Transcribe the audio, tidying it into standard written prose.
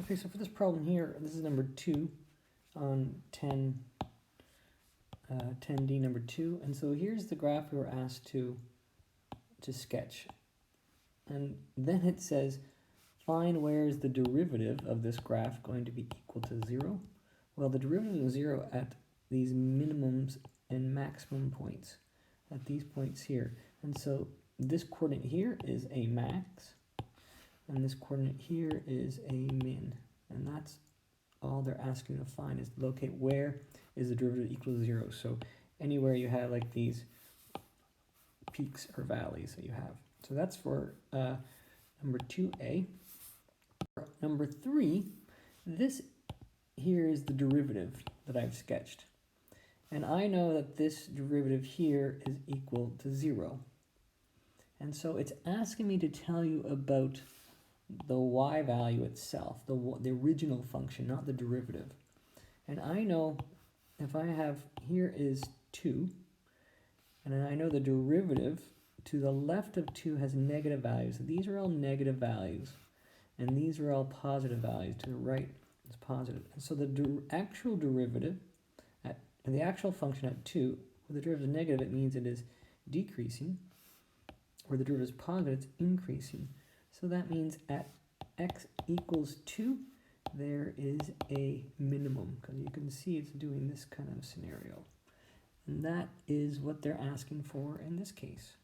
Okay, so for this problem here, this is number 2 on 10D number 2. And so here's the graph we were asked to sketch. And then it says, find where is the derivative of this graph going to be equal to 0. Well, the derivative of 0 at these minimums and maximum points, at these points here. And so this coordinate here is a max, and this coordinate here is a min. And that's all they're asking to find, is locate where is the derivative equal to 0. So anywhere you have like these peaks or valleys that you have. So that's for number 2A. Number 3, this here is the derivative that I've sketched. And I know that this derivative here is equal to 0. And so it's asking me to tell you about the y value itself, the original function, not the derivative. And I know if I have, here is 2, and I know the derivative to the left of 2 has negative values. So these are all negative values, and these are all positive values. To the right is positive. And so the actual derivative, and the actual function at 2, where the derivative is negative, it means it is decreasing. Where the derivative is positive, it's increasing. So that means at x equals 2, there is a minimum, because you can see it's doing this kind of scenario. And that is what they're asking for in this case.